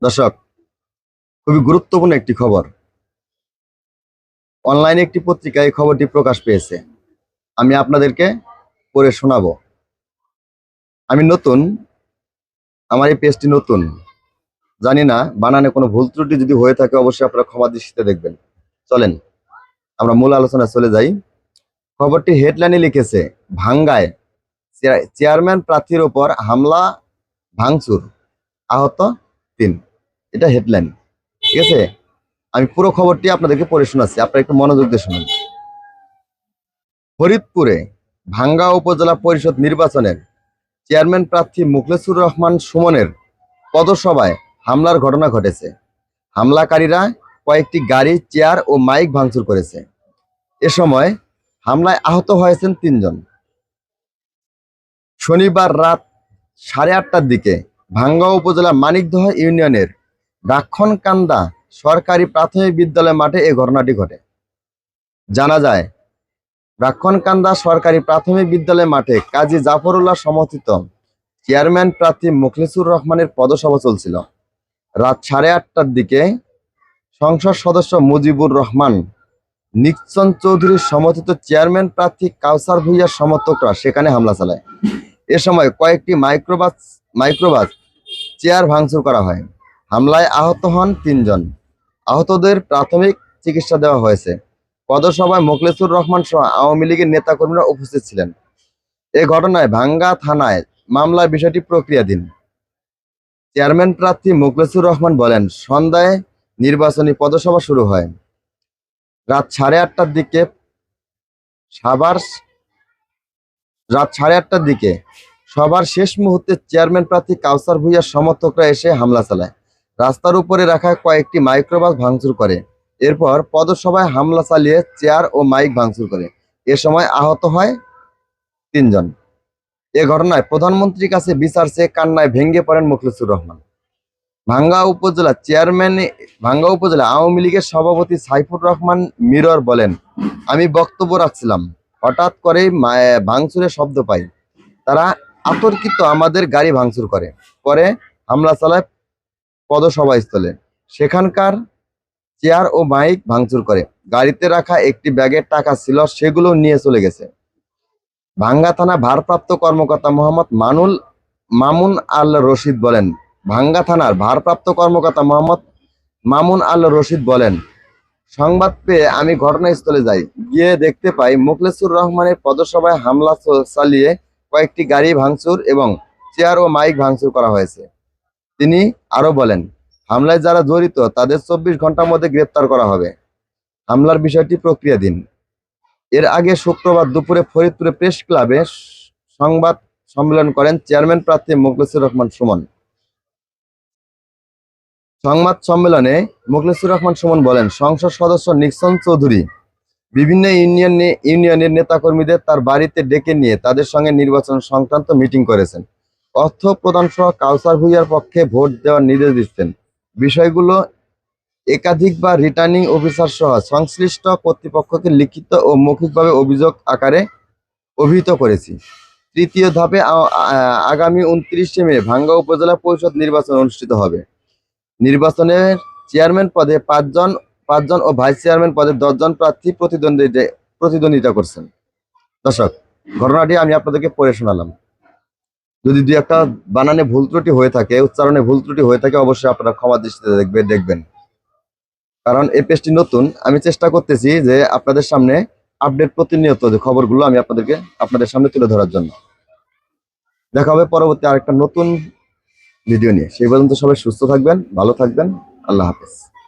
দর্শক, খুবই গুরুত্বপূর্ণ একটি খবর। অনলাইনে একটি পত্রিকায় এই খবরটি প্রকাশ পেয়েছে। আমি আপনাদেরকে পড়ে শোনাবো। আমি নতুন, আমার এই পেজটি নতুন, জানি না বানানে কোনো ভুল ত্রুটি যদি হয়ে থাকে অবশ্যই আপনারা ক্ষমা দৃষ্টিতে দেখবেন। চলেন আমরা মূল আলোচনায় চলে যাই। খবরটি হেডলাইনে লিখেছে, ভাঙ্গায় চেয়ারম্যান প্রার্থীর ওপর হামলা, ভাঙচুর, আহত ৩। এটা হেডলাইন, ঠিক আছে। আমি পুরো খবরটি আপনাদেরকে পড়ে শোনাচ্ছি, আপনারা একটু মনোযোগ দিয়ে শুনুন। ফরিদপুরে ভাঙ্গা উপজেলা পরিষদ নির্বাচনের চেয়ারম্যান প্রার্থী মুখলেছুর রহমান সুমনের পদসভায় হামলার ঘটনা ঘটেছে। হামলাকারীরা কয়েকটি গাড়ি, চেয়ার ও মাইক ভাঙচুর করেছে। এ সময় হামলায় আহত হয়েছেন ৩ জন। শনিবার রাত 8:30টার দিকে ভাঙ্গা উপজেলা মানিকদহ ইউনিয়নের ব্রাহ্মণকান্দা সরকারি প্রাথমিক বিদ্যালয় মাঠে এ ঘটনাটি ঘটে। জানা যায়, ব্রাহ্মণকান্দা সরকারি প্রাথমিক বিদ্যালয় মাঠে কাজী জাফরুল্লাহ সমর্থিত চেয়ারম্যান প্রার্থী মুখলেছুর রহমানের পদসভা চলছিল। রাত 8:30টার দিকে সংসদ সদস্য মুজিবুর রহমান নিকচন চৌধুরীর সমর্থিত চেয়ারম্যান প্রার্থী কাউসার ভূঁইয়ার সমর্থকরা সেখানে হামলা চালায়। এ সময় কয়েকটি মাইক্রোবাস চেয়ার ভাঙচুর করা হয়। হামলায় আহত হন ৩ জন। আহতদের প্রাথমিক চিকিৎসা দেওয়া হয়েছে। পদসভায় মুখলেছুর রহমান সহ আওয়ামী লীগের নেতাকর্মীরা উপস্থিত ছিলেন। এ ঘটনায় ভাঙ্গা থানায় মামলার বিষয়টি প্রক্রিয়াধীন। চেয়ারম্যান প্রার্থী মুখলেছুর রহমান বলেন, সন্ধ্যায় নির্বাচনী পদসভা শুরু হয়। রাত 8:30টার দিকে সবার শেষ মুহূর্তে চেয়ারম্যান প্রার্থী কাউসার ভূঁইয়ার সমর্থকরা এসে হামলা চালায়। রাস্তার উপরে রাখা কয়েকটি মাইক্রোবাস ভাঙচুর করে। এরপর পদসভায় হামলা চালিয়ে চেয়ার ও মাইক ভাঙচুর করে। এ সময় আহত হয় ৩ জন। এ ঘটনায় প্রধানমন্ত্রীর কাছে বিচার চেয়ে কান্নায় ভেঙে পড়েন মুখলেছুর রহমান। ভাঙ্গা উপজেলা আওয়ামী লীগের সভাপতি সাইফুর রহমান মিরর বলেন, আমি বক্তব্য রাখছিলাম, হঠাৎ করেই ভাঙচুরের শব্দ পাই। তারা আতর্কিত আমাদের গাড়ি ভাঙচুর করে, পরে হামলা চালায় পদসভাস্থলে। সেখানকার চেয়ার ও মাইক ভাঙচুর করে। গাড়িতে রাখা একটি ব্যাগের টাকা ছিল, সেগুলো নিয়ে চলে গেছে। ভাঙ্গা থানা ভারপ্রাপ্ত কর্মকর্তা মোহাম্মদ মামুন আল রশিদ বলেন, ভাঙ্গা থানার ভারপ্রাপ্ত কর্মকর্তা মোহাম্মদ মামুন আল রশিদ বলেন, সংবাদ পেয়ে আমি ঘটনাস্থলে যাই। গিয়ে দেখতে পাই মুখলেছুর রহমানের পদসভায় হামলা চালিয়ে কয়েকটি গাড়ি ভাঙচুর এবং চেয়ার ও মাইক ভাঙচুর করা হয়েছে। তিনি আরো বলেন, হামলায় যারা জড়িত তাদের 24 ঘন্টার মধ্যে গ্রেপ্তার করা হবে। হামলার বিষয়টি প্রক্রিয়াধীন। এর আগে শুক্রবার দুপুরে ফরিদপুরে প্রেস ক্লাবে সংবাদ সম্মেলন করেন চেয়ারম্যান প্রার্থী মুখলেছুর রহমান সুমন। সংবাদ সম্মেলনে মুখলেছুর রহমান সুমন বলেন, সংসদ সদস্য নিকচন চৌধুরী বিভিন্ন ইউনিয়নের নেতাকর্মীদের তার বাড়িতে ডেকে নিয়ে তাদের সঙ্গে নির্বাচন সংক্রান্ত মিটিং করেছেন। অর্থ প্রদান সহ কাউসার ভূঁইয়ার পক্ষে ভোট দেওয়ার নির্দেশ দিচ্ছেন। বিষয়গুলো একাধিকবার রিটার্নিং অফিসার সহ সংশ্লিষ্ট কর্তৃপক্ষকে লিখিত ও মৌখিকভাবে অভিযোগ আকারে অভিহিত করেছি। তৃতীয় ধাপে আগামী 29শে মে ভাঙ্গা উপজেলা পরিষদ নির্বাচন অনুষ্ঠিত হবে। নির্বাচনের চেয়ারম্যান পদে 5 জন ও ভাইস চেয়ারম্যান পদে 10 জন প্রার্থী প্রতিদ্বন্দ্বিতা করছেন। দর্শক, ঘটনাটি আমি আপনাদেরকে পড়ে শোনালাম। যদি দুই একটা বানানে ভুল ত্রুটি হয়ে থাকে, উচ্চারণে ভুল ত্রুটি হয়ে থাকে অবশ্যই আপনারা ক্ষমা দৃষ্টিতে দেখবেন। কারণ এই পেজটি নতুন, আমি চেষ্টা করতেছি যে আপনাদের সামনে আপডেট প্রতিনিয়ত যে খবরগুলো আমি আপনাদের সামনে তুলে ধরার জন্য। দেখা হবে পরবর্তী আরেকটা নতুন ভিডিও নিয়ে। সেই পর্যন্ত সবাই সুস্থ থাকবেন, ভালো থাকবেন। আল্লাহ হাফেজ।